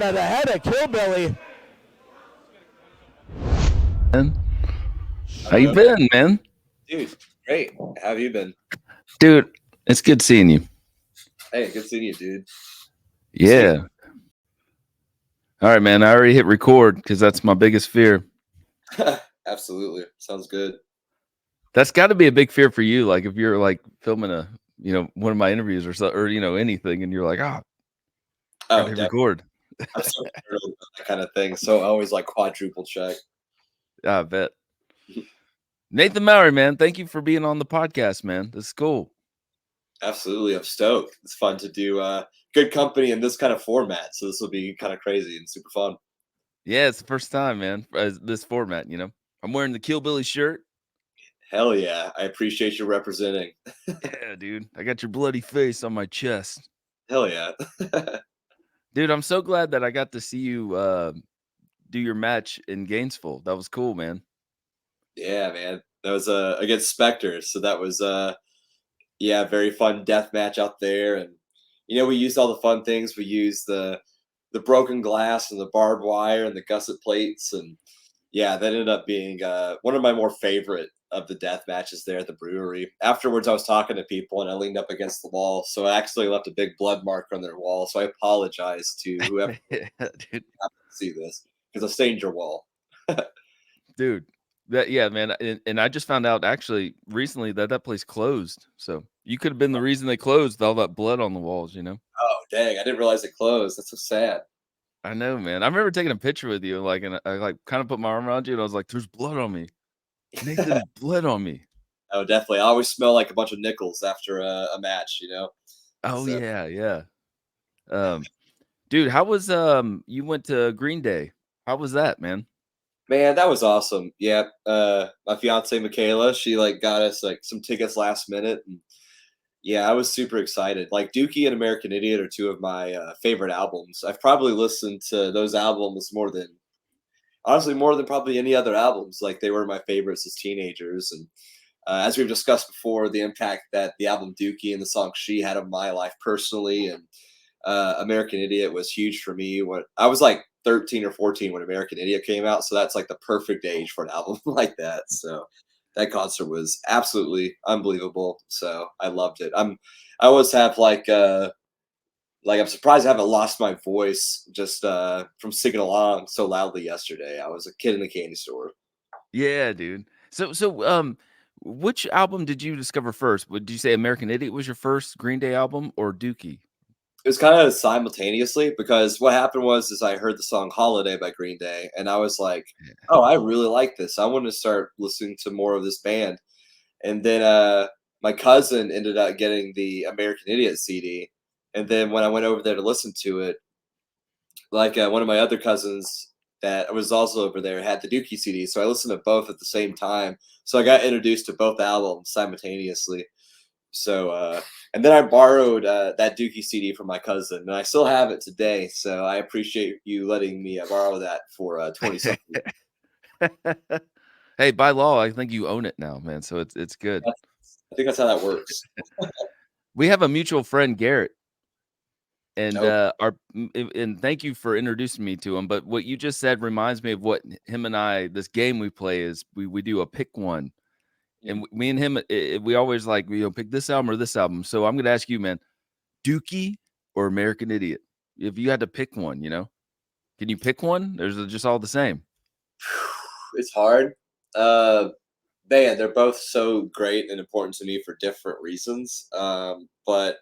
out of the head of Killbilly. How you been, man? Dude, great. How have you been? Dude, it's good seeing you. Hey, good seeing you, dude. Yeah. All right, man. I already hit record because that's my biggest fear. Absolutely. Sounds good. That's got to be a big fear for you. Like if you're like filming one of my interviews or so, or anything, and you're like, gotta hit record. I'm so scared of that kind of thing. So I always like quadruple check. I bet. Nathan Mowery, man, thank you for being on the podcast, man. This is cool. Absolutely. I'm stoked. It's fun to do good company in this kind of format. So this will be kind of crazy and super fun. Yeah, it's the first time, man, this format, I'm wearing the Kill Billy shirt. Hell yeah. I appreciate you representing. Yeah, dude. I got your bloody face on my chest. Hell yeah. Dude, I'm so glad that I got to see you do your match in Gainesville. That was cool, man. Yeah, man. That was against Spectre. So that was very fun death match out there. And we used all the fun things. We used the broken glass and the barbed wire and the gusset plates, and yeah, that ended up being one of my more favorite of the death matches there at the brewery. Afterwards, I was talking to people and I leaned up against the wall, so I actually left a big blood mark on their wall. So I apologize to whoever happened to see this because I stained your wall. Dude, man, and I just found out actually recently that place closed. So you could have been the reason they closed, all that blood on the walls. Oh dang! I didn't realize it closed. That's so sad. I know, man. I remember taking a picture with you, like, and I like kind of put my arm around you, and I was like, "There's blood on me, Nathan. Blood on me." Oh, definitely. I always smell like a bunch of nickels after a match. Oh So. yeah. Dude, how was you went to Green Day? How was that, man? Man, that was awesome. Yeah, my fiance Michaela, she like got us like some tickets last minute, and yeah, I was super excited. Like Dookie and American Idiot are two of my favorite albums. I've probably listened to those albums more than probably any other albums. Like they were my favorites as teenagers, and as we've discussed before, the impact that the album Dookie and the song She had on my life personally, and American Idiot was huge for me. When I was like 13 or 14 when American Idiot came out, so that's like the perfect age for an album like that. So that concert was absolutely unbelievable. So I loved it. I always have like I'm surprised I haven't lost my voice just from singing along so loudly yesterday. I was a kid in the candy store. Yeah, dude. So which album did you discover first? Would you say American Idiot was your first Green Day album or Dookie? It was kind of simultaneously because what happened was I heard the song Holiday by Green Day and I was like, oh, I really like this. I want to start listening to more of this band. And then my cousin ended up getting the American Idiot CD. And then when I went over there to listen to it, like one of my other cousins that was also over there had the Dookie CD. So I listened to both at the same time. So I got introduced to both albums simultaneously. So, and then I borrowed that Dookie CD from my cousin, and I still have it today. So I appreciate you letting me borrow that for 20 something. Hey, by law, I think you own it now, man. So it's good. I think that's how that works. We have a mutual friend, Garrett, and Oh. and thank you for introducing me to him. But what you just said reminds me of what him and I, this game we play is we do a pick one. And me and him, we always like, pick this album or this album. So I'm going to ask you, man, Dookie or American Idiot? If you had to pick one, can you pick one? Or is it just all the same? It's hard. Man, they're both so great and important to me for different reasons. But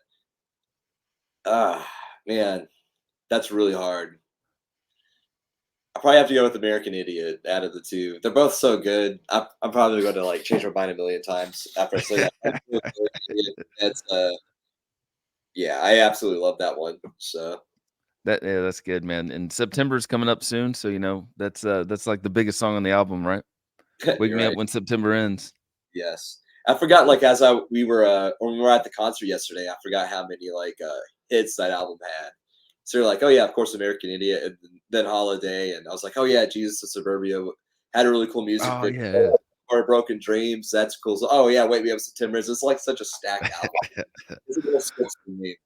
man, that's really hard. I probably have to go with American Idiot out of the two. They're both so good. I'm probably going to like change my mind a million times after I say that. That's yeah, I absolutely love that one. So That's good, man. And September's coming up soon, so that's like the biggest song on the album, right? Wake you're Me Up right. When September Ends. Yes, I forgot. Like as we were when we were at the concert yesterday, I forgot how many like hits that album had. So you're like, oh yeah, of course, American Idiot, and then Holiday, and I was like, oh yeah, Jesus of Suburbia had a really cool music Oh video. yeah. Or Broken Dreams, that's cool. So, oh yeah, Wait Me Up September. It's like such a stacked album. It's a little switch for me.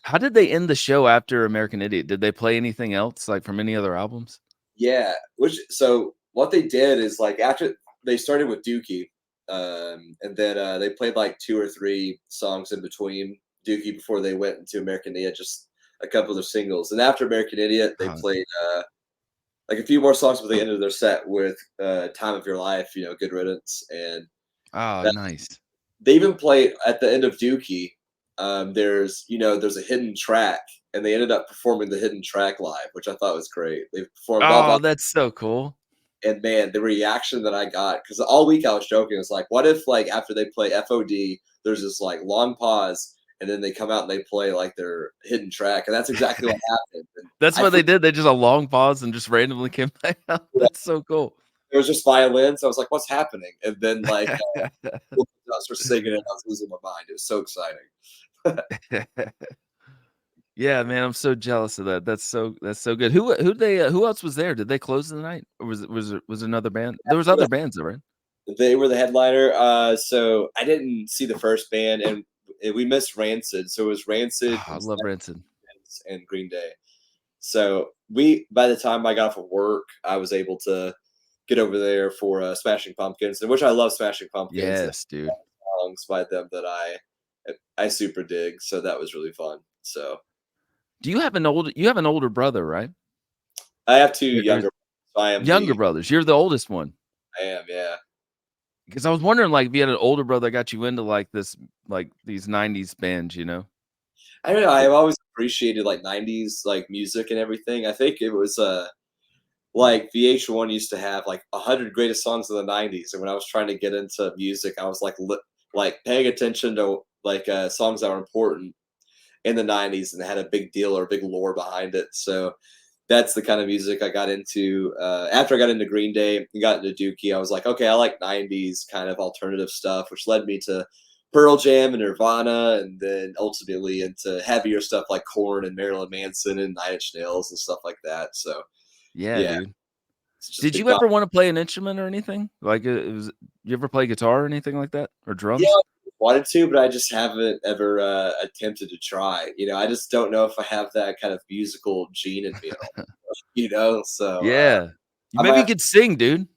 How did they end the show after American Idiot? Did they play anything else, like, from any other albums? Yeah, which so what they did is like after they started with Dookie, and then they played like 2 or 3 songs in between Dookie before they went into American Idiot, just a couple of their singles. And after American Idiot, they Oh, played like a few more songs, but they ended their set with "Time of Your Life," "Good Riddance," and oh, that, nice. they even played at the end of Dookie. There's a hidden track, and they ended up performing the hidden track live, which I thought was great. They performed all by. Oh, that's so cool. And man, the reaction that I got, because all week I was joking, it was like, what if like after they play FOD, there's this like long pause, and then they come out and they play like their hidden track, and that's exactly what happened. And That's I what for they did, they just a long pause and just randomly came back out. yeah, That's so cool. it was just violins. I was like, what's happening? And then like us were singing, and I was losing my mind. It was so exciting. Yeah, man, I'm so jealous of that. That's so good. Who else was there? Did they close the night? Or was there another band? There was other bands though, right? They were the headliner. So I didn't see the first band, and we missed Rancid. So it was Rancid Oh, I and love Rancid. and Green Day. So by the time I got off of work, I was able to get over there for Smashing Pumpkins, and which I love Smashing Pumpkins and Yes, dude. songs by them that I super dig. So that was really fun. So You have an older brother, right? I have two Or younger. So I am younger the brothers. You're the oldest one. I am, yeah. 'Cause I was wondering, like, if you had an older brother that got you into, like, these '90s bands, you know? I don't know. But I've always appreciated like '90s like music and everything. I think it was like VH1 used to have like 100 greatest songs of the '90s, and when I was trying to get into music, I was like paying attention to like songs that were important in the '90s and had a big deal or a big lore behind it. So that's the kind of music I got into. After I got into Green Day and got into Dookie, I was like, okay, I like '90s kind of alternative stuff, which led me to Pearl Jam and Nirvana, and then ultimately into heavier stuff like Korn and Marilyn Manson and Nine Inch Nails and stuff like that. So yeah, yeah, dude. it's just Did been you ever wanna play an instrument or anything? Like, it was you ever play guitar or anything like that? Or yeah, drums? I wanted to, but I just haven't ever attempted to try. I just don't know if I have that kind of musical gene in me at all. So Yeah. You I might maybe you have to, could sing, dude.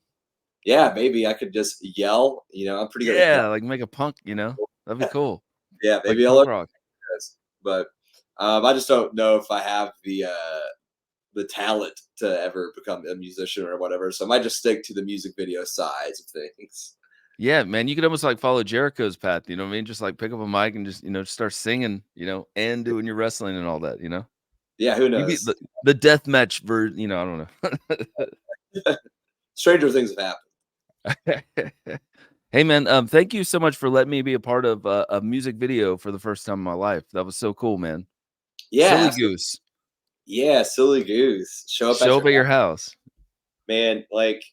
yeah, maybe I could just yell. I'm pretty good at yelling. Yeah, like, make a punk, you know? That'd be cool. Yeah, Like maybe I'll learn punk rock. this, but I just don't know if I have the talent to ever become a musician or whatever. So I might just stick to the music video sides of things. Yeah, man, you could almost, like, follow Jericho's path, you know what I mean? Just, like, pick up a mic and just, just start singing, and doing your wrestling and all that, you know? Yeah, who You be knows? the deathmatch I don't know. Stranger things have Hey, man, thank you so much for letting me be a part of a music video for the first time in my life. That was so cool, man. Yeah, Silly absolutely. Goose. Yeah, silly goose. Show up at Show up your at house, your house. man. Like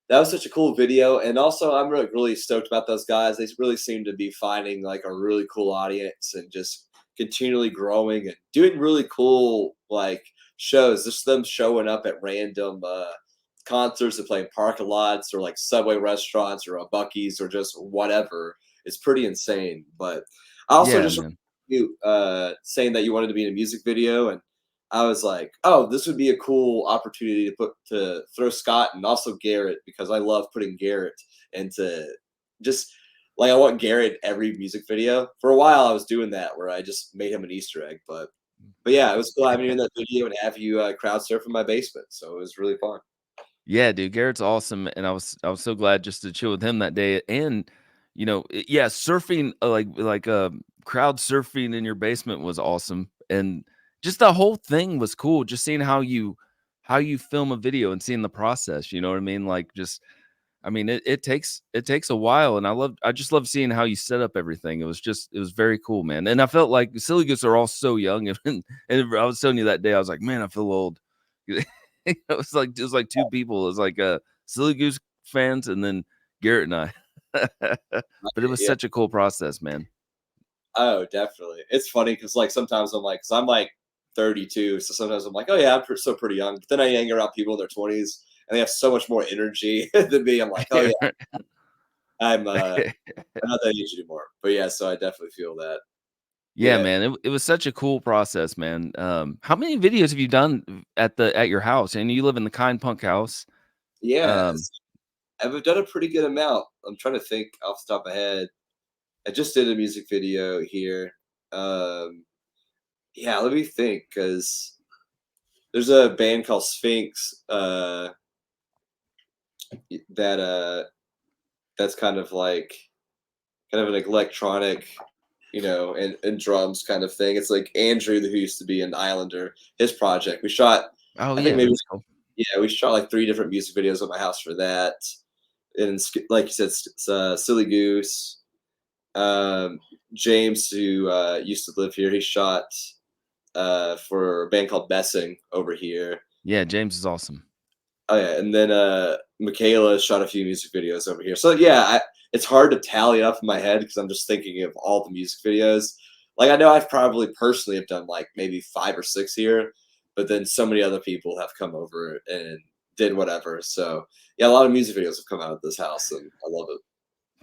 that was such a cool video, and also I'm really stoked about those guys. They really seem to be finding like a really cool audience and just continually growing and doing really cool like shows. Just them showing up at random concerts and playing parking lots or like Subway restaurants or a Bucky's or just whatever. It's pretty insane. But I also Yeah, just man. you saying that you wanted to be in a music video, and I was like, oh, this would be a cool opportunity to throw Scott and also Garrett, because I love putting Garrett into just like I want Garrett every music video. For a while, I was doing that where I just made him an Easter egg, but yeah, it was cool having you in that video and have you crowd surf in my basement. So it was really fun. Yeah, dude, Garrett's awesome, and I was so glad just to chill with him that day, and, yeah, surfing, crowd surfing in your basement was awesome, and just the whole thing was cool, just seeing how you film a video and seeing the process, you know what I mean? Like, just I mean, it takes a while, and I just love seeing how you set up everything. It was very cool, man, and I felt like Silly Goose are all so young, and I was telling you that day, I was like, "Man, I feel old." It was like 2 people. It was like, Silly Goose fans and then Garrett and I. But it was Yeah. such a cool process, man. Oh, definitely. It's funny because like sometimes I'm like, because I'm like 32, so sometimes I'm like, oh yeah, still pretty young. But then I hang around people in their 20s and they have so much more energy than me. I'm like, oh yeah, Yeah, I'm not that age anymore. But yeah, so I definitely feel that. Yeah, Yeah, man, it was such a cool process, man. How many videos have you done at your house? And you live in the Kind Punk house. yeah. Um, I've done a pretty good amount. I'm trying to think off the top of my head. I just did a music video here. Um, yeah, let me think, because there's a band called Sphinx that that's kind of an electronic, and drums kind of thing. It's like Andrew, who used to be an Islander, his project. We shot, oh I think yeah, maybe, that's cool. yeah, we shot like three different music videos at my house for that. And like you said, Silly Goose. Um, James, who used to live here, he shot for a band called Messing over here. Yeah, James is awesome. Oh yeah, and then Michaela shot a few music videos over here. So yeah, it's hard to tally up in my head because I'm just thinking of all the music videos. Like I know I've probably personally have done like maybe 5 or 6 here, but then so many other people have come over and did whatever. So yeah, a lot of music videos have come out of this house, and I love it.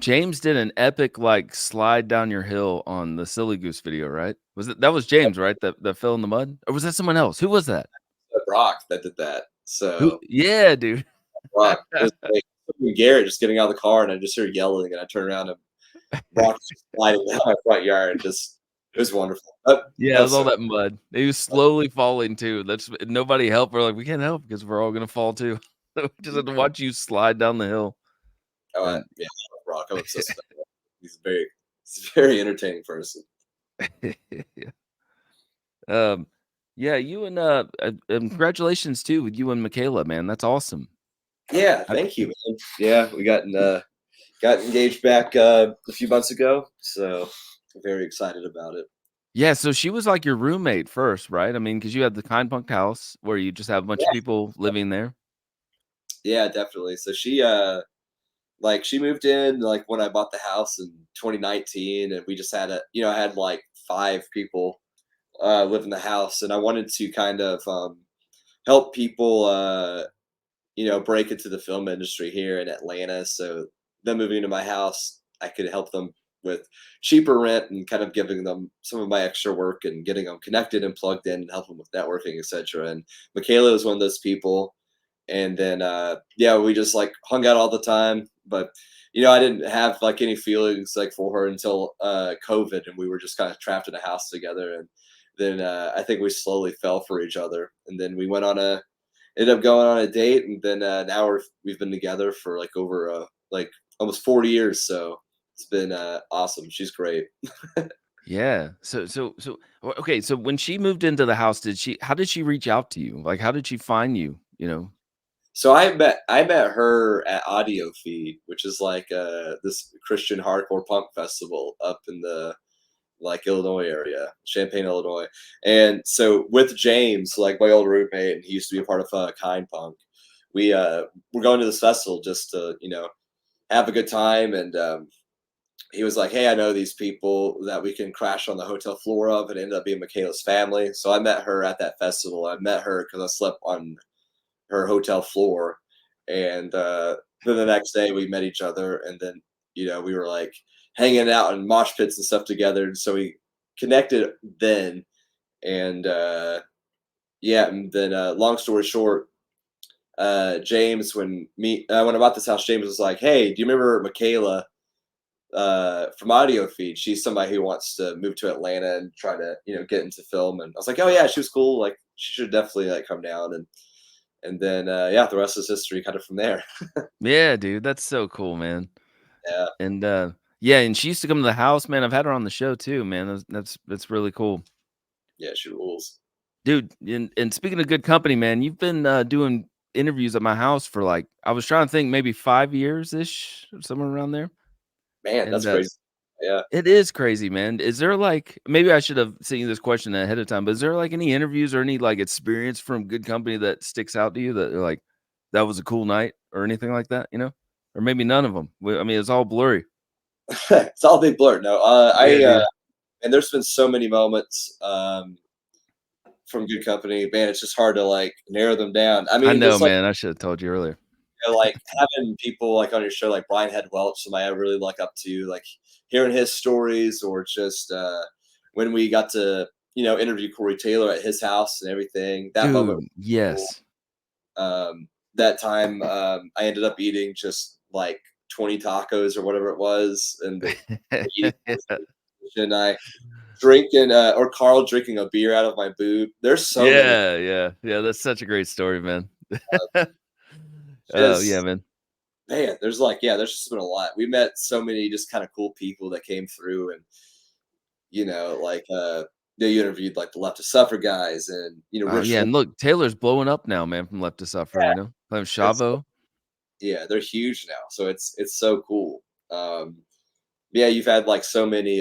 James did an epic like slide down your hill on the Silly Goose video, right? Was it that was James, right? That fell in the mud? Or was that someone else? Who was that? Brock that did that. Who So yeah, dude. Brock, it was like Garrett just getting out of the car, and I just hear yelling, and I turn around and Brock just sliding down my front yard. Just it was wonderful. Yeah, That it was was all so that mud. He was slowly falling too. That's nobody helped. We're like, "We can't help because we're all gonna fall too." So we just had to watch you slide down the hill. And yeah, I love Brock. I'm obsessed with him. He's a very entertaining person. yeah. Um, yeah, you and congratulations too with you and Michaela, man. That's awesome. Yeah, I thank you, man. Yeah, we got engaged back a few months ago, so I'm very excited about it. Yeah, so she was like your roommate first, right? I mean, because you had the Kind Punk house where you just have a bunch of people living there. Yeah, definitely. So she moved in like when I bought the house in 2019, and we just had I had like 5 people live in the house, and I wanted to kind of help people break into the film industry here in Atlanta. So them moving into my house, I could help them with cheaper rent and kind of giving them some of my extra work and getting them connected and plugged in and help them with networking, etc. And Michaela was one of those people. And then yeah, we just like hung out all the time. But I didn't have like any feelings like for her until COVID, and we were just kind of trapped in a house together. And then I think we slowly fell for each other. And then we ended up going on a date, and then now we've been together for like over like almost 40 years. So it's been awesome. She's great. Yeah. Okay, so when she moved into the house, how did she reach out to you? Like how did she find you, you know? So I met her at Audio Feed, which is like this Christian hardcore punk festival up in the like Illinois area, Champaign, Illinois. And so with James, like my old roommate, and he used to be a part of Kind Punk. We were going to this festival just to have a good time, and he was like, "Hey, I know these people that we can crash on the hotel floor of," and it ended up being Michaela's family. So I met her at that festival. I met her because I slept on her hotel floor, and then the next day we met each other, and then we were like hanging out in mosh pits and stuff together, and so we connected then. And yeah, and then long story short, James, when I bought this house, James was like, "Hey, do you remember Michaela from Audio Feed? She's somebody who wants to move to Atlanta and try to get into film." And I was like, "Oh yeah, she was cool. Like she should definitely like come down." And then yeah, the rest is history, kind of from there. Yeah, dude, that's so cool, man. Yeah, And yeah, and she used to come to the house, man. I've had her on the show too, man. That's really cool. yeah, she rules. Dude, and speaking of good company, man, you've been doing interviews at my house for like I was trying to think maybe 5 years ish, somewhere around there. Man, And that's crazy. Yeah. it is crazy, man. Is there like maybe I should have seen you this question ahead of time, but is there like any interviews or any like experience from good company that sticks out to you that are like that was a cool night or anything like that, you know? Or maybe none of them. I mean, it's all blurry. It's all a big blur. No, Yeah, dude. and there's been so many moments from good company. Man, it's just hard to like narrow them down. I I mean, know, just like man. I should have told you earlier. like having people like on your show, like Brian Head Welch, somebody I really look up to, like hearing his stories, or just when we got to, interview Corey Taylor at his house and everything. That moment Dude, was cool. yes. That time, I ended up eating just like 20 tacos or whatever it was, and the eating and I drinking or Carl drinking a beer out of my boot. There's so many Yeah, yeah, yeah, that's such a great story, man. Oh, yeah, just man. man, there's just been a lot. We met so many just kind of cool people that came through, and like they interviewed like the Left to Suffer guys, and Rich. Yeah, and look, Taylor's blowing up now, man, from Left to Suffer, Yeah, playing it's Chavo. yeah, they're huge now, so it's so cool. Yeah, you've had like so many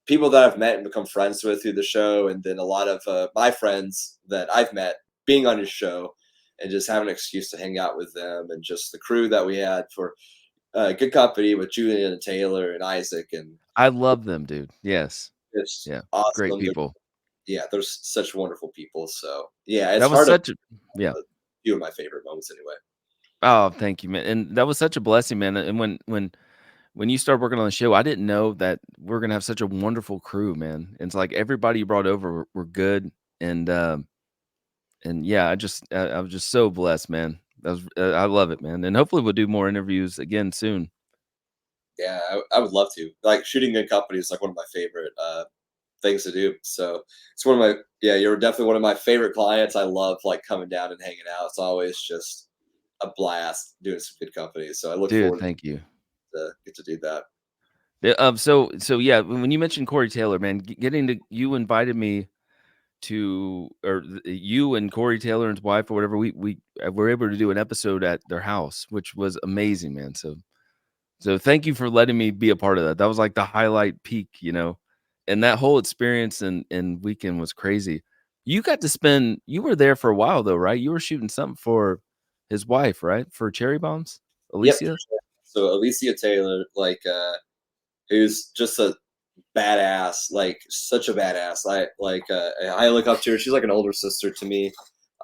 people that I've met and become friends with through the show, and then a lot of my friends that I've met being on your show, and just having an excuse to hang out with them, and just the crew that we had for good company with Julian and Taylor and Isaac, and I love them, dude. Yes. it's Yeah, great awesome. people. They're such wonderful people. So yeah, it's That was hard to such a yeah. a few of my favorite moments anyway. Oh, thank you, man, and that was such a blessing, man, and when you started working on the show, I didn't know that we're gonna have such a wonderful crew, man. It's like everybody you brought over were good, and, yeah, I was just so blessed, man. I love it, man, and hopefully we'll do more interviews again soon. Yeah, I would love to. Like shooting in company is like one of my favorite things to do. So it's one of my yeah, you're definitely one of my favorite clients. I love like coming down and hanging out. It's always just a blast doing some good company. So I look Dude, forward thank you. to get to do that. Yeah, yeah, when you mentioned Corey Taylor, man, getting to you invited me to or you and Corey Taylor and his wife or whatever, we were able to do an episode at their house, which was amazing, man. So thank you for letting me be a part of that. That was like the highlight peak, and that whole experience and weekend was crazy. You were there for a while though, right? You were shooting something for his wife, right? For Cherry Bombs, Yep, for Alicia. sure. So Alicia Taylor, like who's just a badass, like such a badass. I look up to her. She's like an older sister to me.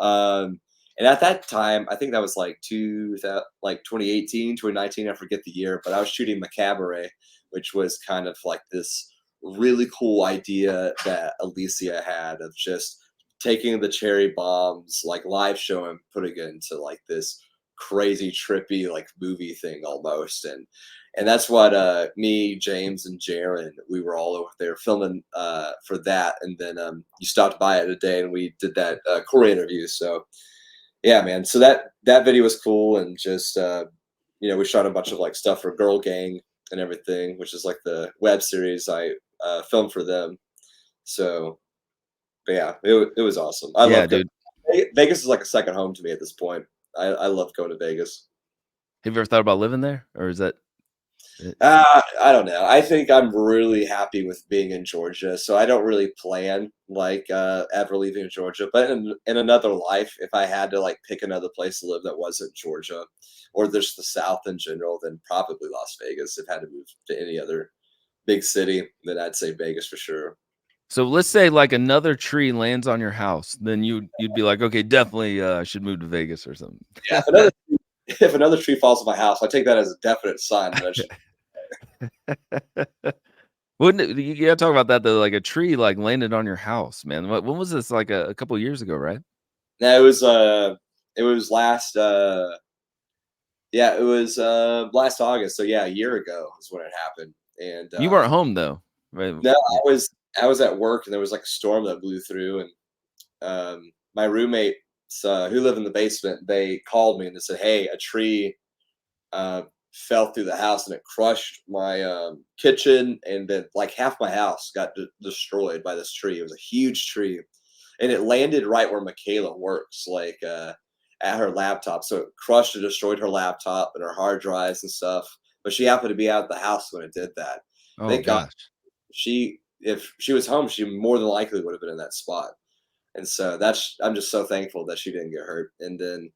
Um, and at that time, I think that was like 2018, 2019. I forget the year, but I was shooting Macabaret, which was kind of like this really cool idea that Alicia had of just taking the Cherry Bombs like live show and putting it into like this crazy trippy like movie thing almost, and that's what me, James, and Jaron, we were all over there filming for that. And then you stopped by it a day and we did that Corey interview. So yeah, man. So that video was cool, and just we shot a bunch of like stuff for Girl Gang and everything, which is like the web series I filmed for them. So but yeah, it was awesome. I Yeah, love going. dude. Vegas is like a second home to me at this point. I love going to Vegas. Have you ever thought about living there, or is that it? I don't know. I think I'm really happy with being in Georgia, so I don't really plan like ever leaving Georgia. But in another life, if I had to like pick another place to live that wasn't Georgia, or just the South in general, then probably Las Vegas. If I had to move to any other big city, then I'd say Vegas for sure. So let's say like another tree lands on your house, then you'd be like, okay, definitely I should move to Vegas or something. Yeah, if another tree falls on my house, I take that as a definite sign that I should. Wouldn't it, you gotta talk about that though, like a tree like landed on your house, man. When was this? Like a couple years ago, right? Now it was last yeah, it was last August. So yeah, a year ago is when it happened. And You weren't home though, right? no, I was at work, and there was like a storm that blew through, and my roommates who live in the basement, they called me and they said, "Hey, a tree fell through the house and it crushed my kitchen, and then like half my house got destroyed by this tree. It was a huge tree, and it landed right where Michaela works, like at her laptop. So it crushed and destroyed her laptop and her hard drives and stuff. But she happened to be out of the house when it did that. Oh Thank God gosh. if she was home, she more than likely would have been in that spot. And so I'm just so thankful that she didn't get hurt. And then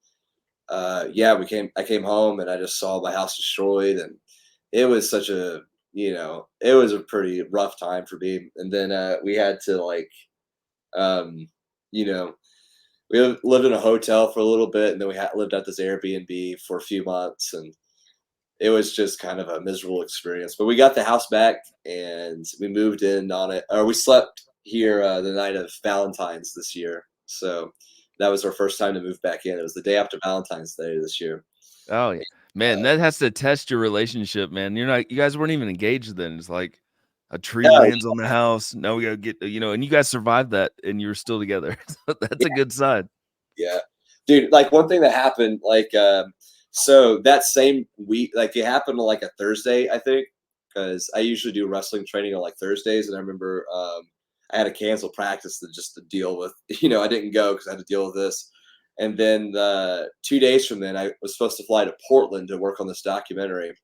yeah, I came home and I just saw my house destroyed, and it was such a it was a pretty rough time for me. And then we had to like um you know we lived in a hotel for a little bit, and then we lived at this Airbnb for a few months, and it was just kind of a miserable experience. But we got the house back and we moved in on it, or we slept here the night of Valentine's this year. So that was our first time to move back in. It was the day after Valentine's Day this year. Oh, yeah. Man, Uh, that has to test your relationship, man. You guys weren't even engaged then. It's like a tree no, lands on the house. Now we gotta get, and you guys survived that and you were still together. So that's a good sign. yeah. Dude, like one thing that happened, like so that same week, like it happened on like a Thursday, I think, because I usually do wrestling training on like Thursdays, and I remember I had to cancel practice to deal with, I didn't go because I had to deal with this. And then 2 days from then, I was supposed to fly to Portland to work on this documentary.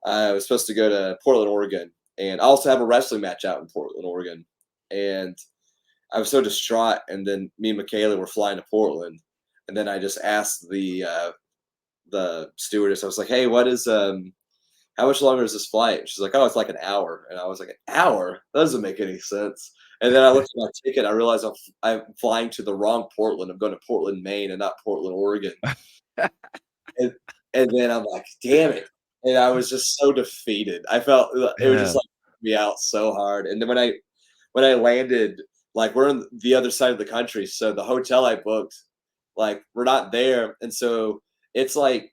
I was supposed to go to Portland, Oregon, and I also have a wrestling match out in Portland, Oregon. And I was so distraught, and then me and Michaela were flying to Portland, and then I just asked the stewardess. I was like, "Hey, how much longer is this flight?" And she's like, "Oh, it's like an hour." And I was like, "An hour? That doesn't make any sense." And then I looked at my ticket. I realized I'm flying to the wrong Portland. I'm going to Portland, Maine, and not Portland, Oregon. And and then I'm like, "Damn it!" And I was just so defeated. I felt it was just Yeah. like me out so hard. And then when I landed, like we're on the other side of the country, so the hotel I booked, like we're not there, and so it's like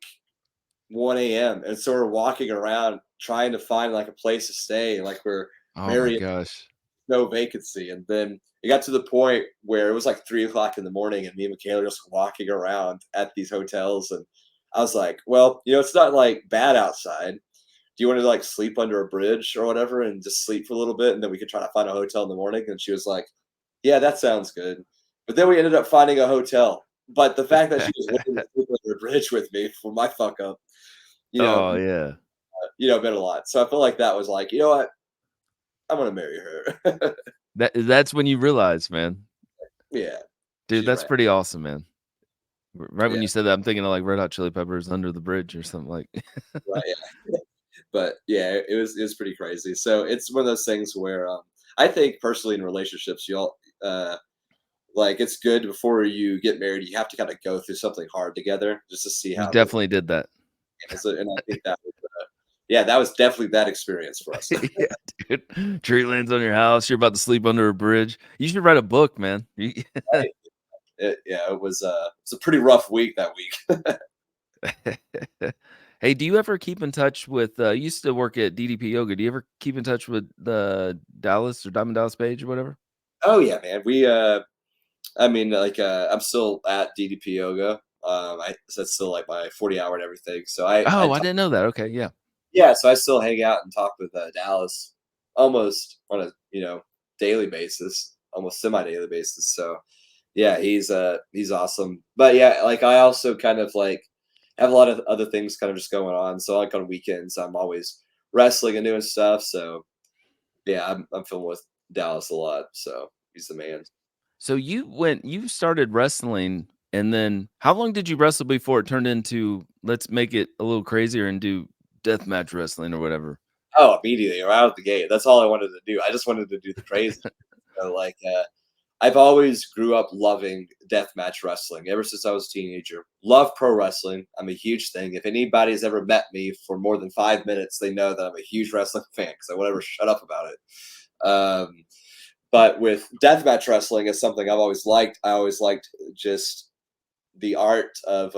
1 a.m. and so we're walking around trying to find like a place to stay, like we're Oh my very gosh. no vacancy, and then it got to the point where it was like 3 o'clock in the morning, and me and Michaela were just walking around at these hotels, and I was like, "Well, it's not like bad outside. Do you want to like sleep under a bridge or whatever and just sleep for a little bit and then we could try to find a hotel in the morning?" And she was like, "Yeah, that sounds good." But then we ended up finding a hotel. But the fact that she was willing to sleep under a bridge with me for my fuck up, you know, Oh, yeah. meant a lot. So I feel like that was like, you know what? I'm gonna marry her. That's when you realize, man. Yeah, Dude, she's that's right. pretty awesome, man. Right when Yeah, you said that, I'm thinking of like Red Hot Chili Peppers Under the Bridge or something like. right. Yeah. But yeah, it was pretty crazy. So it's one of those things where I think personally in relationships, uh like it's good before you get married, you have to kind of go through something hard together just to see You how the definitely did that. and I think that was yeah, that was definitely that experience for us. Yeah, dude. Tree lands on your house, you're about to sleep under a bridge. You should write a book, man. You Right? Yeah, it was a pretty rough week that week. Hey, do you ever keep in touch with, you used to work at DDP Yoga. Do you ever keep in touch with the Dallas or Diamond Dallas Page or whatever? Oh yeah, man. I mean, like I'm still at DDP Yoga. I so that's still like my 40 hour and everything. So I Oh, I talk, didn't know that. Okay, yeah. yeah, so I still hang out and talk with Dallas almost on a daily basis, almost semi daily basis. So yeah, he's awesome. But yeah, like I also kind of like have a lot of other things kind of just going on. So like on weekends, I'm always wrestling and doing stuff. So yeah, I'm filming with Dallas a lot. So he's the man. So you started wrestling, and then how long did you wrestle before it turned into, let's make it a little crazier and do deathmatch wrestling or whatever? Oh, immediately right out the gate. That's all I wanted to do. I just wanted to do the crazy. So like I've always grew up loving deathmatch wrestling ever since I was a teenager. Love pro wrestling. I'm a huge thing. If anybody's ever met me for more than 5 minutes, they know that I'm a huge wrestling fan because I won't ever shut up about it. But with deathmatch wrestling is something I've always liked. I always liked just the art of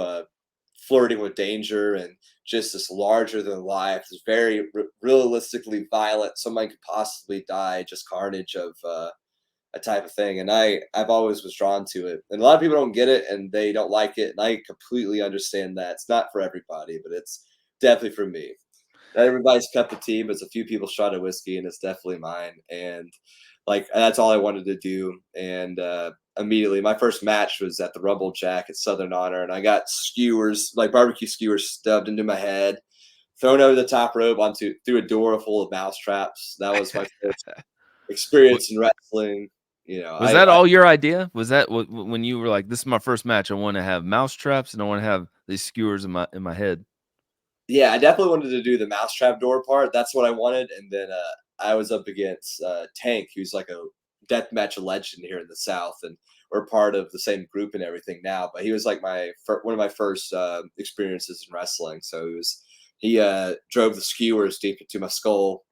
flirting with danger and just this larger than life, this very realistically violent, somebody could possibly die, just carnage of a type of thing. And I've always was drawn to it. And a lot of people don't get it and they don't like it. And I completely understand that. It's not for everybody, but it's definitely for me. Not everybody's cup of tea, but it's a few people's shot of whiskey, and it's definitely mine. And like that's all I wanted to do. And immediately, my first match was at the Rumble Jack at Southern Honor, and I got skewers, like barbecue skewers, stubbed into my head, thrown over the top rope onto through a door full of mouse traps. That was my first Wa experience in wrestling. was that all your idea? Was that when you were like, "This is my first match, I wanna have mouse traps, and I wanna have these skewers in my head." Yeah, I definitely wanted to do the mousetrap door part. That's what I wanted, and then I was up against Tank, who's like a deathmatch legend here in the South, and we're part of the same group and everything now. But he was like one of my first experiences in wrestling. So he drove the skewers deep into my skull,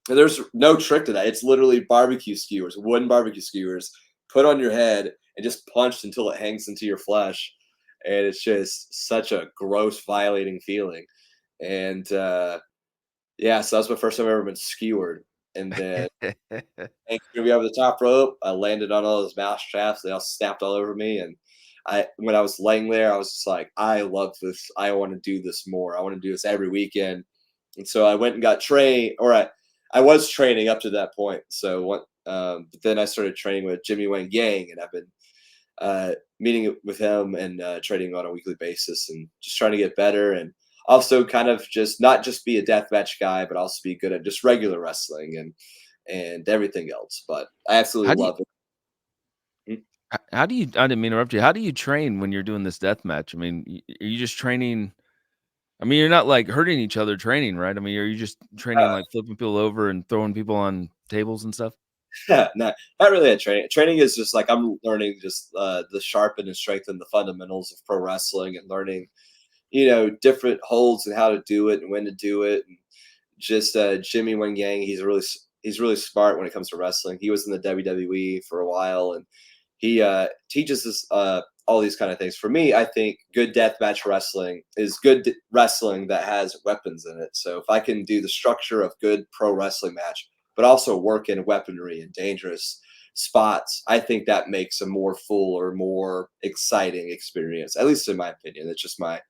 And there's no trick to that. It's literally barbecue skewers, wooden barbecue skewers, put on your head and just punched until it hangs into your flesh. And it's just such a gross, violating feeling. And yeah, so that's my first time I've ever been skewered. And then and threw me over the top rope. I landed on all those mouse traps. They all snapped all over me. And when I was laying there, I was just like, I love this. I want to do this more. I want to do this every weekend. And so I went and got trained, or I was training up to that point. So what? But then I started training with Jimmy Wang Yang, and I've been meeting with him and training on a weekly basis, and just trying to get better, and also kind of just not just be a deathmatch guy, but also be good at just regular wrestling and everything else. But I How absolutely do you love it. Mm. how do you I didn't mean to interrupt you. How do you train when you're doing this death match? I mean, are you just training I mean, you're not, like, hurting each other training, right? I mean, are you just training, Uh, like, flipping people over and throwing people on tables and stuff? not really a training. Training is just like I'm learning just the sharpen and strengthen the fundamentals of pro wrestling, and learning different holds and how to do it and when to do it. And just Jimmy Wang Yang, he's really smart when it comes to wrestling. He was in the WWE for a while, and he teaches us all these kind of things. For me, I think good deathmatch wrestling is wrestling that has weapons in it. So if I can do the structure of good pro wrestling match, but also work in weaponry and dangerous spots, I think that makes a more full or more exciting experience. At least in my opinion, it's just my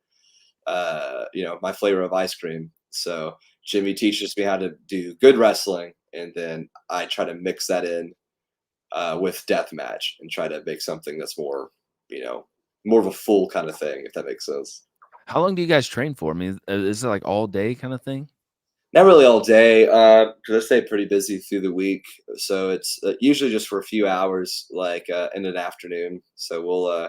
flavor of ice cream. So Jimmy teaches me how to do good wrestling, and then I try to mix that in with deathmatch and try to make something that's more, you know, more of a full kind of thing, if that makes sense. How long do you guys train for? I mean, is it, like, all day kinda thing? Not really all day, because I stay pretty busy through the week. So it's usually just for a few hours, like in an afternoon. So we'll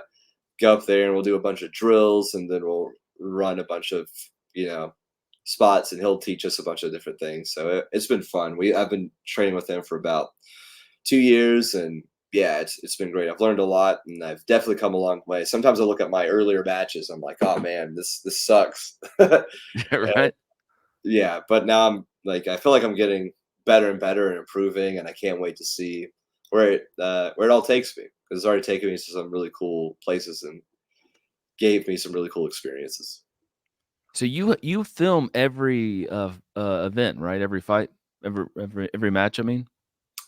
go up there and we'll do a bunch of drills, and then we'll run a bunch of you know spots, and he'll teach us a bunch of different things. So it's been fun. I've been training with him for about 2 years, and yeah, it's been great. I've learned a lot, and I've definitely come a long way. Sometimes I look at my earlier matches, I'm like, oh man, this sucks. Yeah, right? Yeah, but now I'm like, I feel like I'm getting better and better and improving, and I can't wait to see where it all takes me, because it's already taken me to some really cool places and gave me some really cool experiences. So you film every, event, right? Every fight? Every match, I mean?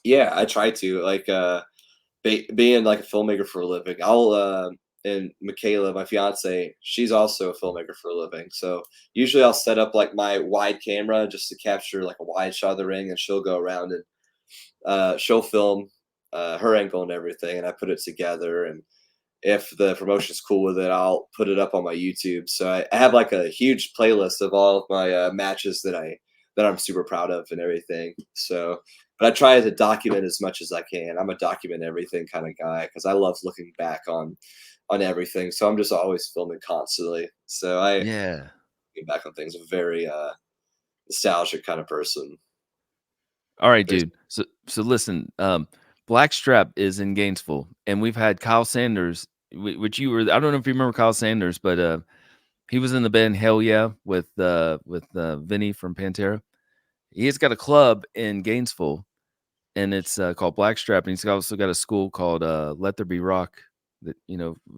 Yeah, I try to like being like a filmmaker for a living. And Michaela, my fiance, she's also a filmmaker for a living. So usually I'll set up like my wide camera just to capture like a wide shot of the ring, and she'll go around and she'll film her angle and everything, and I put it together. And if the promotion's cool with it, I'll put it up on my YouTube. So I have like a huge playlist of all of my matches that I'm super proud of and everything. So, but I try to document as much as I can. I'm a document everything kind of guy, because I love looking back on everything. So I'm just always filming constantly. So I Yeah. get back on things. I'm a very nostalgic kind of person. Alright, Very, dude. So listen, Blackstrap is in Gainesville, and we've had Kyle Sanders, which you were I don't know if you remember Kyle Sanders, but, he was in the band Hell Yeah with Vinny from Pantera. He's got a club in Gainesville, and it's, called Blackstrap, and he's also got a school called, Let There Be Rock, that,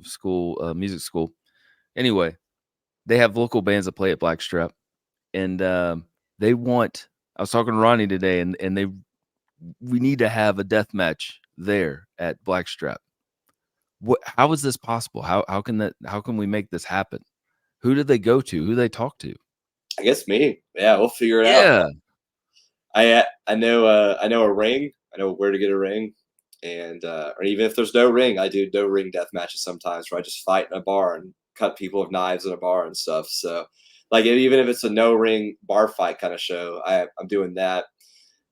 school, music school. Anyway, they have local bands that play at Blackstrap, and, they want I was talking to Ronnie today, and we need to have a death match there at Blackstrap. How is this possible? How can we make this happen? Who did they go to? Who they talk to? I guess me. Yeah, we'll figure it out. Yeah. I know a ring. I know where to get a ring, and or even if there's no ring, I do no ring death matches sometimes, where I just fight in a bar and cut people with knives in a bar and stuff. So, like even if it's a no ring bar fight kind of show, I'm doing that.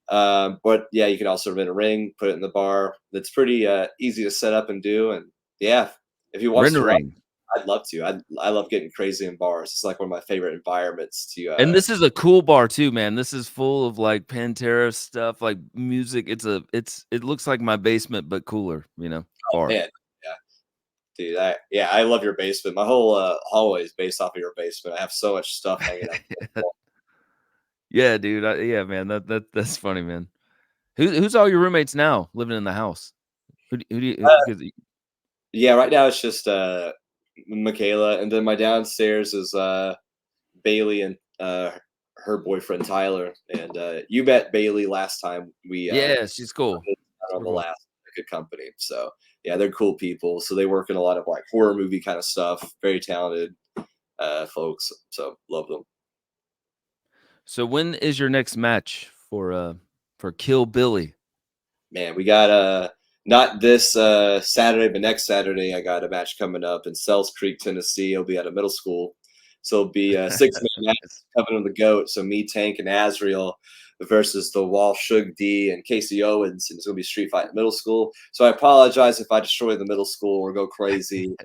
But yeah, you can also rent a ring, put it in the bar. That's pretty easy to set up and do. And yeah, if he wants to run, Rendering. I'd love to. I love getting crazy in bars. It's like one of my favorite environments to And this is a cool bar too, man. This is full of, like, Pantera stuff, like, music. It looks like my basement, but cooler, oh bar. man, yeah. Dude, I love your basement. My whole hallway is based off of your basement. I have so much stuff hanging up. Yeah, dude. Yeah, man. That's funny, man. Who's all your roommates now living in the house? Who do you? Uh, 'Cause yeah, right now it's just Michaela, and then my downstairs is Bailey and her boyfriend Tyler. And you met Bailey last time we yeah, she's cool. on Super the cool. last good company. So yeah, they're cool people. So they work in a lot of like horror movie kind of stuff. Very talented folks. So love them. So when is your next match for Kill Billy? Man, we got not this Saturday, but next Saturday I got a match coming up in Sells Creek, Tennessee. It'll be at a middle school. So it'll be a 6 man match coming on the goat. So me, Tank, and Azriel versus the Wall, Shug D, and Casey Owens. And it's gonna be street fight in middle school. So I apologize if I destroy the middle school or go crazy.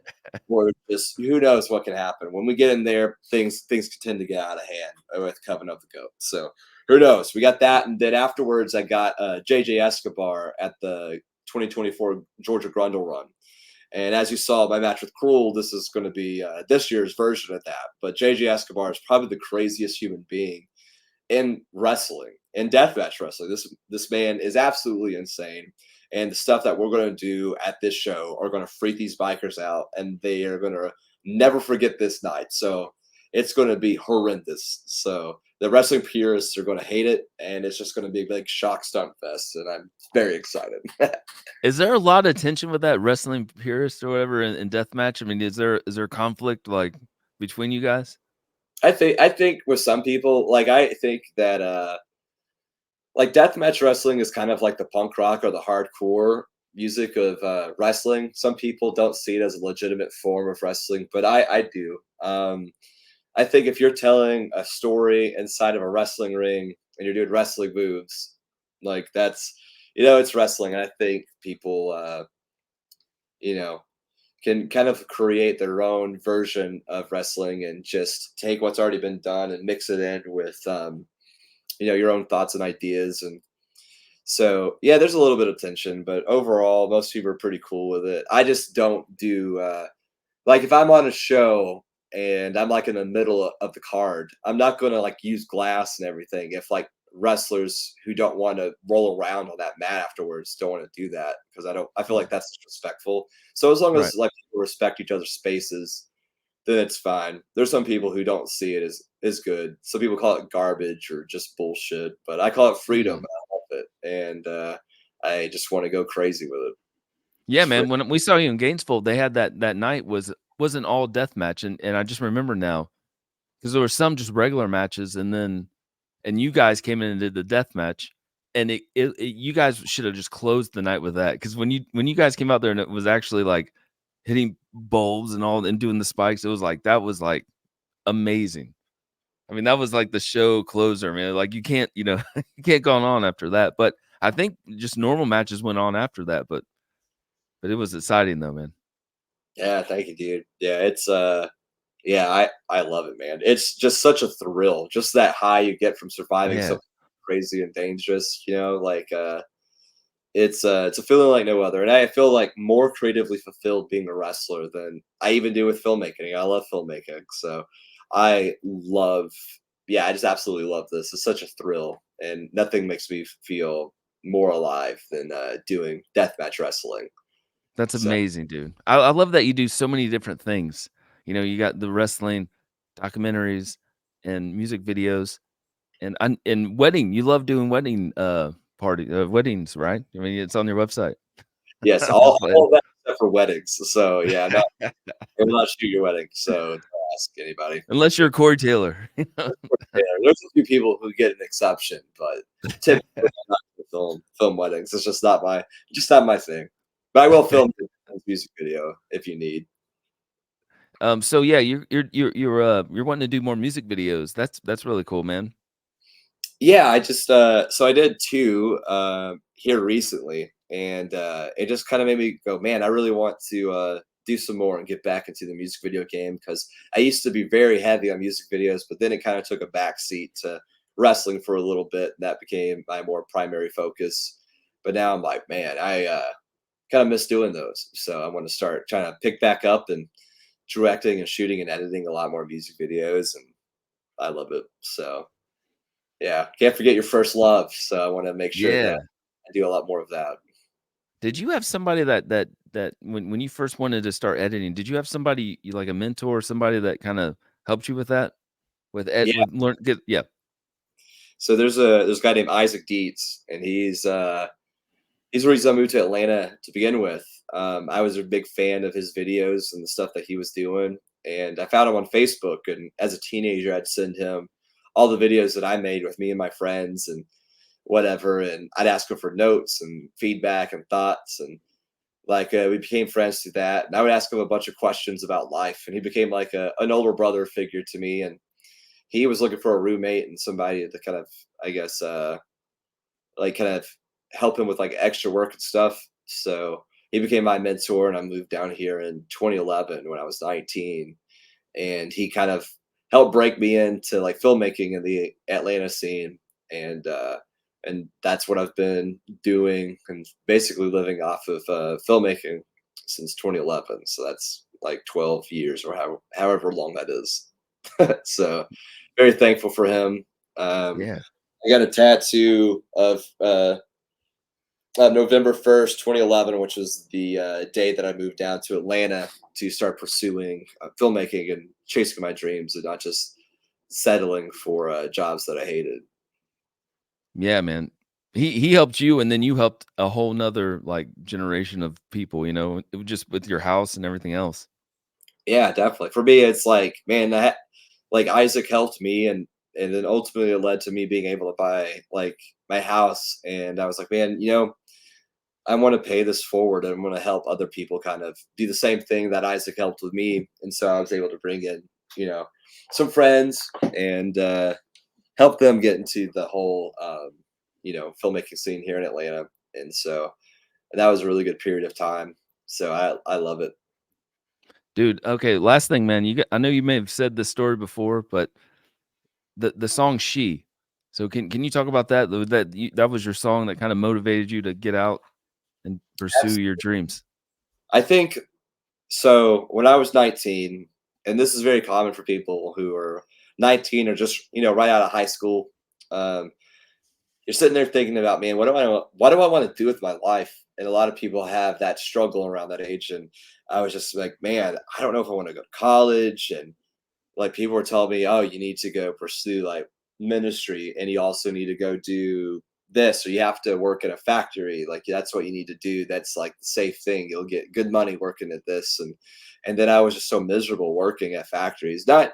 Or just who knows what can happen when we get in there. Things can tend to get out of hand with coming up the goat. So who knows? We got that, and then afterwards, I got JJ Escobar at the 2024 Georgia Grundle Run. And as you saw, my match with Cruel, this is going to be this year's version of that. But JJ Escobar is probably the craziest human being in wrestling, in deathmatch wrestling. This man is absolutely insane. And the stuff that we're going to do at this show are going to freak these bikers out, and they are going to never forget this night. So it's going to be horrendous. So the wrestling purists are going to hate it, and it's just going to be a big shock stunt fest. And I'm very excited. Is there a lot of tension with that wrestling purist or whatever in deathmatch? I mean, is there conflict like between you guys? I think with some people, like I think that like deathmatch wrestling is kind of like the punk rock or the hardcore music of wrestling. Some people don't see it as a legitimate form of wrestling, but I do. I think if you're telling a story inside of a wrestling ring and you're doing wrestling moves, like that's it's wrestling. And I think people you know can kind of create their own version of wrestling and just take what's already been done and mix it in with your own thoughts and ideas. And so yeah, there's a little bit of tension, but overall, most people are pretty cool with it. I just don't do like if I'm on a show and I'm like in the middle of the card, I'm not gonna like use glass and everything. If like wrestlers who don't want to roll around on that mat afterwards don't want to do that because I feel Yeah. like that's disrespectful. So as long Right. as like people respect each other's spaces, then it's fine. There's some people who don't see it as good. Some people call it garbage or just bullshit, but I call it freedom. Mhm. And I love it, and I just want to go crazy with it. Yeah, It's free. man. When we saw you in Gainesville, they had that night wasn't all death match, and I just remember now because there were some just regular matches, and you guys came in and did the death match, and you guys should have just closed the night with that because when you guys came out there and it was actually like hitting bulbs and all and doing the spikes, it was like that was like amazing. I mean, that was like the show closer, man. Like you can't, you can't go on after that. But I think just normal matches went on after that, but it was exciting though, man. Yeah, thank you, dude. Yeah, it's yeah, I love it, man. It's just such a thrill. Just that high you get from surviving Yeah. something crazy and dangerous, like it's a feeling like no other. And I feel like more creatively fulfilled being a wrestler than I even do with filmmaking. I love filmmaking. So I love yeah, I just absolutely love this. It's such a thrill, and nothing makes me feel more alive than doing deathmatch wrestling. That's So amazing, dude. I love that you do so many different things. You got the wrestling, documentaries, and music videos, and wedding. You love doing weddings, right? I mean, it's on your website. yes, I'm just playing. all of that except for weddings. So yeah, I'm not shoot your wedding. So don't ask anybody. Unless you're Corey Taylor. Yeah, there's a few people who get an exception, but typically I'm not gonna film weddings. It's just not my thing. But I will film a music video if you need. So yeah, you're wanting to do more music videos. That's really cool, man. Yeah, I just so I did two here recently, and it just kind of made me go, man, I really want to do some more and get back into the music video game because I used to be very heavy on music videos, but then it kind of took a back seat to wrestling for a little bit. And that became my more primary focus. But now I'm like, man, I kind of miss doing those, so I want to start trying to pick back up and directing and shooting and editing a lot more music videos, and I love it. So Yeah, can't forget your first love, so I wanna make sure that Yeah. I do a lot more of that. Did you have somebody that when you first wanted to start editing, did you have somebody you like a mentor, somebody that kinda helped you with that? Yeah, With learn get yeah. so there's a guy named Isaac Dietz, and he's the reason I moved to Atlanta to begin with. I was a big fan of his videos and the stuff that he was doing, and I found him on Facebook. And as a teenager, I'd send him all the videos that I made with me and my friends and whatever, and I'd ask him for notes and feedback and thoughts, and we became friends through that. And I would ask him a bunch of questions about life, and he became like an older brother figure to me. And he was looking for a roommate and somebody to kind of, I guess, kind of help him with like extra work and stuff. So he became my mentor, and I moved down here in 2011 when I was 19, and he kind of helped break me into like filmmaking in the Atlanta scene, and that's what I've been doing and basically living off of filmmaking since 2011. So that's like 12 years or however long that is. So very thankful for him. Um, Yeah. I got a tattoo of November 1st, 2011, which was the day that I moved down to Atlanta to start pursuing filmmaking and chasing my dreams and not just settling for jobs that I hated. Yeah, man. He helped you, and then you helped a whole 'nother, like, generation of people, it was just with your house and everything else. Yeah, definitely. For me, it's like, man, like Isaac helped me, and then ultimately it led to me being able to buy like my house. And I was like, man, I want to pay this forward, and I want to help other people kind of do the same thing that Isaac helped with me. And so I was able to bring in, you know, some friends and help them get into the whole, filmmaking scene here in Atlanta. And so that was a really good period of time. So I love it. Dude, okay, last thing, man, I know you may have said this story before, but the song "She." So can you talk about that? That was your song that kinda motivated you to get out and pursue your dreams? I think so. When I was 19, and this is very common for people who are 19 or just, right out of high school. Um, you're sitting there thinking about, man, what do I want to do with my life? And a lot of people have that struggle around that age. And I was just like, man, I don't know if I want to go to college. And like people were telling me, oh, you need to go pursue like ministry, and you also need to go do this, or you have to work in a factory. Like that's what you need to do. That's like the safe thing. You'll get good money working at this. And then I was just so miserable working at factories. Not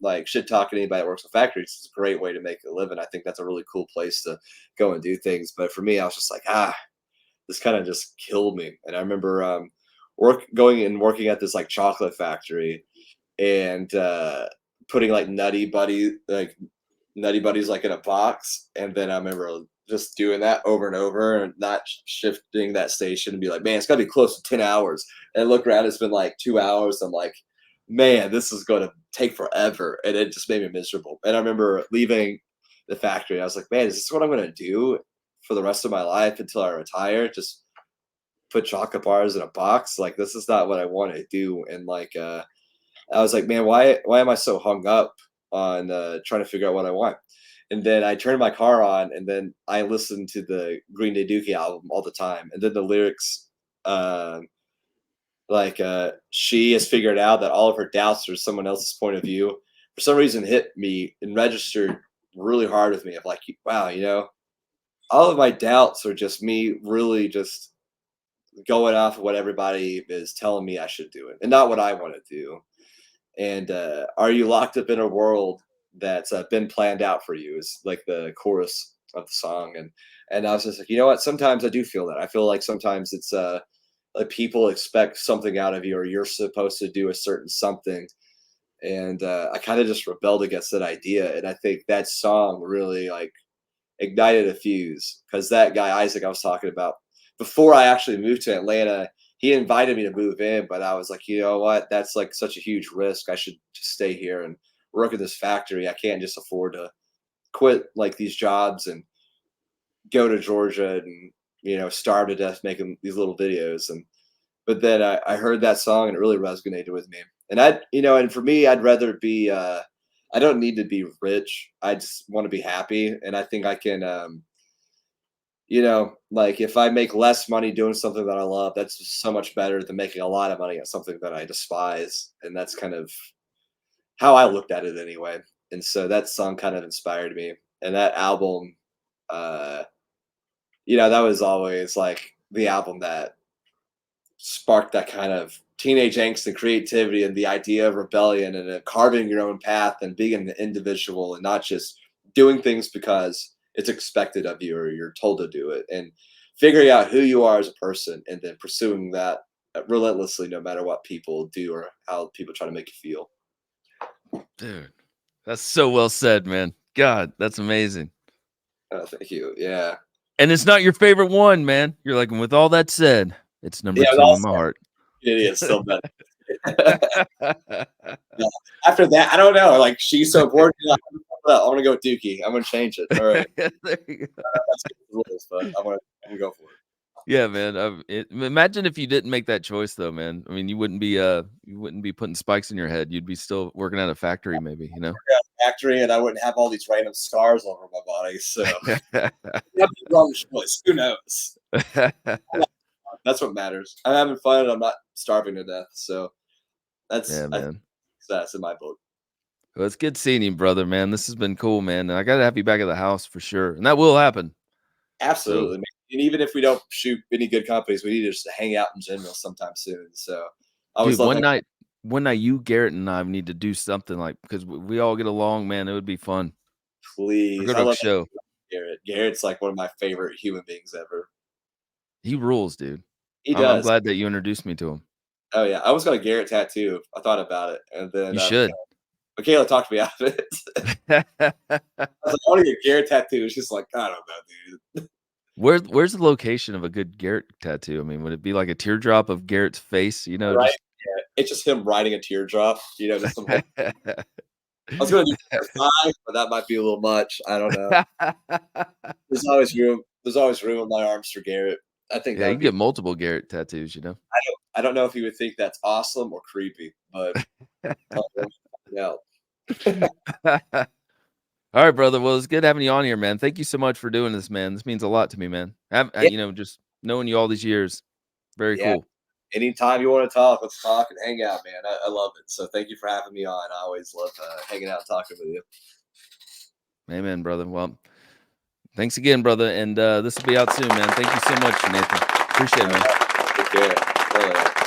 like shit talking anybody that works at factories. It's a great way to make a living. I think that's a really cool place to go and do things. But for me, I was just like, this kind of just killed me. And I remember going and working at this like chocolate factory, and putting like nutty buddies like in a box. And then I remember just doing that over and over and not shifting that station and be like, man, it's got to be close to 10 hours. And I look around, it's been like 2 hours. I'm like, man, this is going to take forever. And it just made me miserable. And I remember leaving the factory. I was like, man, is this what I'm going to do for the rest of my life until I retire? Just put chocolate bars in a box? Like, this is not what I want to do. And I was like, man, why am I so hung up on trying to figure out what I want? And then I turned my car on, and then I listened to the Green Day Dookie album all the time. And then the lyrics, um, she has figured out that all of her doubts are someone else's point of view. For some reason, hit me and registered really hard with me. Of like, wow, all of my doubts are just me really just going off of what everybody is telling me I should do it, and not what I want to do. And are you locked up in a world that's been planned out for you is like the chorus of the song. And I was just like, you know what, sometimes I do feel that. I feel like sometimes it's like people expect something out of you, or you're supposed to do a certain something. And I kind of just rebelled against that idea, and I think that song really like ignited a fuse, because that guy Isaac I was talking about, before I actually moved to Atlanta, he invited me to move in, but I was like, you know what? That's like such a huge risk. I should just stay here and work at this factory. I can't just afford to quit like these jobs and go to Georgia and starve to death making these little videos. And but then I heard that song, and it really resonated with me. And and for me, I'd rather be I don't need to be rich. I just want to be happy, and I think I can. Like if I make less money doing something that I love, that's just so much better than making a lot of money at something that I despise. And that's kind of how I looked at it anyway. And so that song kind of inspired me. And that album, uh, that was always like the album that sparked that kind of teenage angst and creativity and the idea of rebellion and carving your own path and being an individual and not just doing things because it's expected of you or you're told to do it, and figuring out who you are as a person and then pursuing that relentlessly no matter what people do or how people try to make you feel. Dude, that's so well said, man. God, that's amazing. Thank you. Yeah. And it's not your favorite one, man. You're like, and with all that said, it's number Yeah, but 2 in my also heart. it's still better. Yeah. After that, I don't know. Like she's so important. I'm gonna go with Dookie. I'm gonna change it. All right. There you go. That's the rules, but I'm gonna go for it. Yeah, man. Imagine if you didn't make that choice, though, man. I mean, you wouldn't be putting spikes in your head. You'd be still working at a factory, maybe. You know. Factory, and I wouldn't have all these random scars over my body. So that'd be the wrong choice. Who knows? That's what matters. I'm having fun and I'm not starving to death. So Yeah, I think man. success in my book. Well, it's good seeing you, brother, man. This has been cool, man. And I gotta have you back at the house for sure, and that will happen. So, Absolutely, man. And even if we don't shoot any good companies, we need to just hang out in general sometime soon. So I always dude, love hanging. one night, you, Garrett, and I need to do something like because we all get along, man. It would be fun. Or Please, go I to a love show. Garrett. Garrett's like one of my favorite human beings ever. He rules, dude. He I'm does. glad that you introduced me to him. Oh yeah, I almost got a Garrett tattoo. I thought about it, and then You should. Michaela talked me out of it. I was like, I want to get a Garrett tattoo. She's like, I don't know, dude. Where's the location of a good Garrett tattoo? I mean, would it be like a teardrop of Garrett's face? You know, Right? just Yeah. It's just him writing a teardrop. Just some. I was gonna do five, but that might be a little much. I don't know. There's always room. There's always room in my arms for Garrett. I think Yeah, that you would can be. get multiple Garrett tattoos, you know? I don't know if he would think that's awesome or creepy, but we'll find out. All right, brother. Well, it's good having you on here, man. Thank you so much for doing this, man. This means a lot to me, man. Yeah, Just knowing you all these years. Very yeah. cool. Anytime you want to talk, let's talk and hang out, man. I love it. So thank you for having me on. I always love hanging out and talking with you. Amen, brother. Well, thanks again, brother. And this will be out soon, man. Thank you so much, Nathan. Appreciate it, All man. right. Take care. Bye.